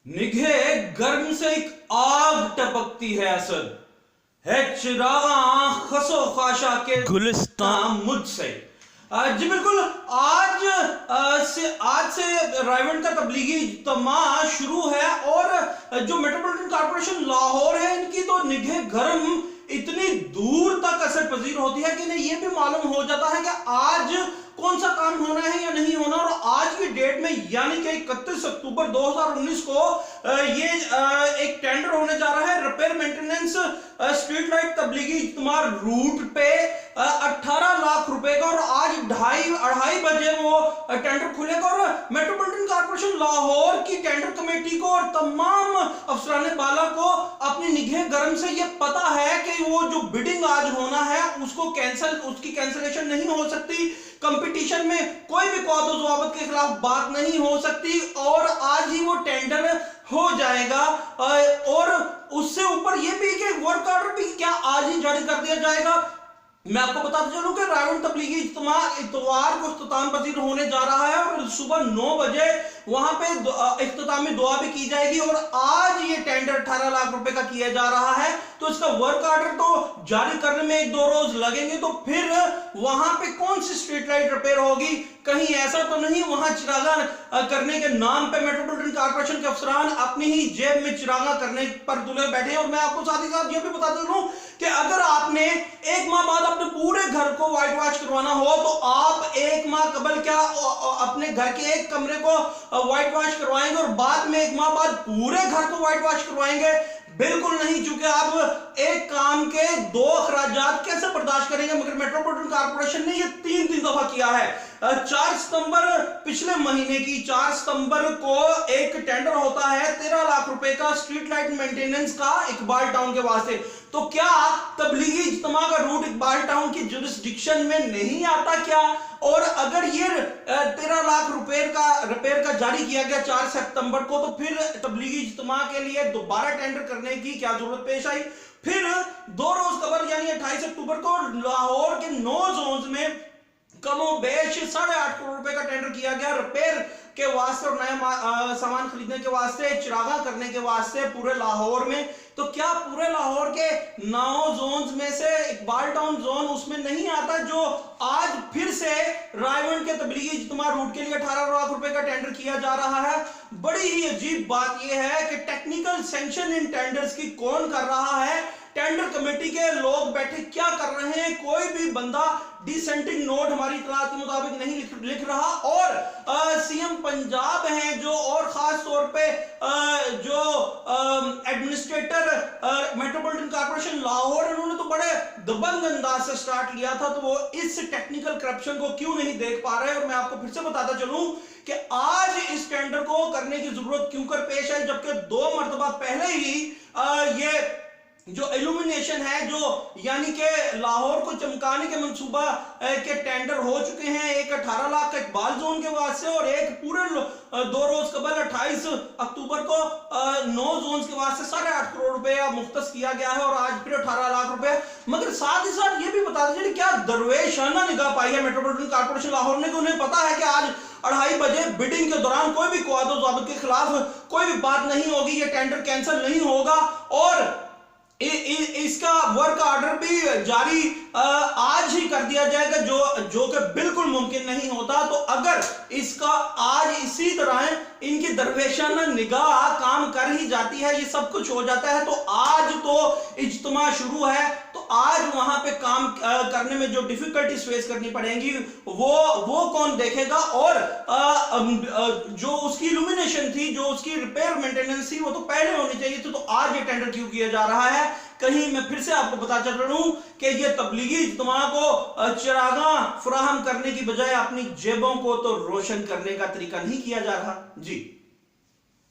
निगाहे गर्म से एक आग टपकती है असद है चिरागा खसो खाशा के गुलिस्तान मुझसे। जी बिल्कुल। आज से रायवंड का तबलीगी इज्तिमा शुरू है और जो मेट्रोपॉलिटन कॉर्पोरेशन लाहौर है इनकी तो निगाह गर्म इतनी दूर तक असर पजीर होती है कि इन्हें यह भी मालूम हो जाता है कि आज कौन सा काम होना है या नहीं होना। और आज की डेट में यानी कि 31 अक्टूबर 2019 को ये एक टेंडर होने जा रहा है repair maintenance street light Tablighi इज्तिमा रूट पे 18 लाख रुपए का। और आज अढ़ाई बजे वो टेंडर खुलेगा और मेट्रोपॉलिटन कॉर्पोरेशन लाहौर की टेंडर कमेटी को और तमाम अफसरान बाला को अपनी निगाह गर्म से ये पता है कि वो जो बिडिंग आज होना है उसकी कैंसलेशन नहीं हो सकती। कंपटीशन में कोई भी कौतो ज़वाबत के खिलाफ बात नहीं हो सकती और आज ही वो टेंडर हो जाएगा। और उससे ऊपर ये भी कि वर्क ऑर्डर भी क्या आज ही जारी कर दिया जाएगा। मैं आपको बताते चलूं कि रायवंड तबलीगी इज्तिमा इतवार को इख्तिताम पजीर होने जा रहा है और सुबह 9 बजे वहां पे इख्तितामी दुआ भी की जाएगी। और आज ये टेंडर 18 लाख रुपए का किया जा रहा है तो इसका वर्क ऑर्डर तो जारी करने में 1-2 रोज लगेंगे। तो फिर वहां पे कौन सी स्ट्रीट लाइट रिपेयर होगी, कहीं ऐसा तो नहीं वहां चिरागा करने के नाम पे मेट्रोपॉलिटन कॉर्पोरेशन के अफसरान अपनी ही जेब में चिरागा करने पर तुले बैठे। और मैं आपको साथ ही साथ ये भी बताता चलूं कि अगर आपने एक माह बाद अपने पूरे घर को व्हाइट वॉश करवाना हो तो आप एक माह कबल क्या अपने घर के एक कमरे को व्हाइट वॉश करवाएंगे और बाद में एक माह बाद पूरे घर को व्हाइट वॉश करवाएंगे? बिल्कुल नहीं, चूंकि आप एक काम के 2 अखराजात कैसे बर्दाश्त करेंगे। मगर मेट्रोपॉलिटन कॉर्पोरेशन ने ये 3 दफा किया है। 4 सितंबर पिछले महीने की 4 सितंबर को एक टेंडर होता है 13 लाख रुपए का स्ट्रीट लाइट मेंटेनेंस का इकबाल टाउन के वास्ते। तो क्या तबलीगी इज्तिमा का रूट इकबाल टाउन की जुरिस्डिक्शन में नहीं आता क्या? और अगर ये 13 लाख रुपए का रिपेयर का जारी किया गया 4 सितंबर को तो फिर तबलीगी इज्तिमा के लिए दोबारा टेंडर करने की क्या जरूरत पेश आई? फिर 2 रोज कबल यानी 28 अक्टूबर को लाहौर के 9 जोन्स में कमोबेश 8.5 करोड़ रुपए का टेंडर किया गया रिपेयर के वास्ते और नया सामान खरीदने के वास्ते, चिरागा करने के वास्ते पूरे लाहौर में। तो क्या पूरे लाहौर के 9 जोन्स में से इकबाल टाउन जोन उसमें नहीं आता जो आज फिर से रायवंड के तबलीगी इज्तिमा रूट के लिए 18 लाख रुपए का टेंडर किया जा रहा है? बड़ी ही अजीब बात यह है कि टेक्निकल सैंक्शन इन टेंडर्स की कौन कर रहा है? टेंडर कमेटी के लोग बैठे क्या कर रहे हैं? कोई भी बंदा डिसेंटिंग नोट हमारी इतलात के मुताबिक नहीं लिख रहा। और सीएम पंजाब हैं जो और खास तौर पे जो एडमिनिस्ट्रेटर मेट्रोपॉलिटन कॉर्पोरेशन लाहौर उन्होंने तो बड़े दबंग अंदाज से स्टार्ट लिया था, तो वो इस टेक्निकल करप्शन को क्यों नहीं देख पा रहे? और मैं आपको फिर से बताता चलूं कि आज इस टेंडर को करने की जरूरत क्यों कर पेश आई, जबकि 2 मरतबा पहले ही ये जो इल्यूमिनेशन है जो यानी कि लाहौर को चमकाने के मंसूबा के टेंडर हो चुके हैं। एक 18 लाख का इकबाल जोन के वास्ते और एक पूरे 2 रोज कबल 28 अक्टूबर को 9 जोन के वास्ते 8.5 करोड़ रुपया मुख्तस किया गया है और आज फिर 18 लाख रुपए। मगर साथ ही साथ ये भी बता दीजिए क्या दरवेशाना निगाह पाई है मेट्रोपॉलिटन कॉर्पोरेशन लाहौर ने कि उन्हें पता है कि आज 2:30 बजे बिडिंग के दौरान कोई भी कौतो ज़वाबत के खिलाफ कोई भी बात नहीं होगी, ये टेंडर कैंसिल नहीं होगा और इसका वर्क ऑर्डर भी जारी आज ही कर दिया जाएगा जो कि बिल्कुल मुमकिन नहीं होता। तो अगर इसका आज इसी तरह इनकी दरवेशाना निगाह काम कर ही जाती है, ये सब कुछ हो जाता है, तो आज तो इज्तिमा शुरू है तो आज वहां पे काम करने में जो डिफिकल्टीज फेस करनी पड़ेंगी वो कौन देखेगा? और जो उसकी इल्यूमिनेशन थी, जो उसकी रिपेयर मेंटेनेंस थी, वो तो पहले होनी चाहिए थी। तो आज ये टेंडर क्यों किया जा रहा है? कहीं मैं फिर से आपको बता चल रहा हूं कि ये तबलीगी इज्तिमा को चिरागा फराहम करने की बजाय अपनी जेबों को तो रोशन करने का तरीका नहीं किया जा रहा। जी।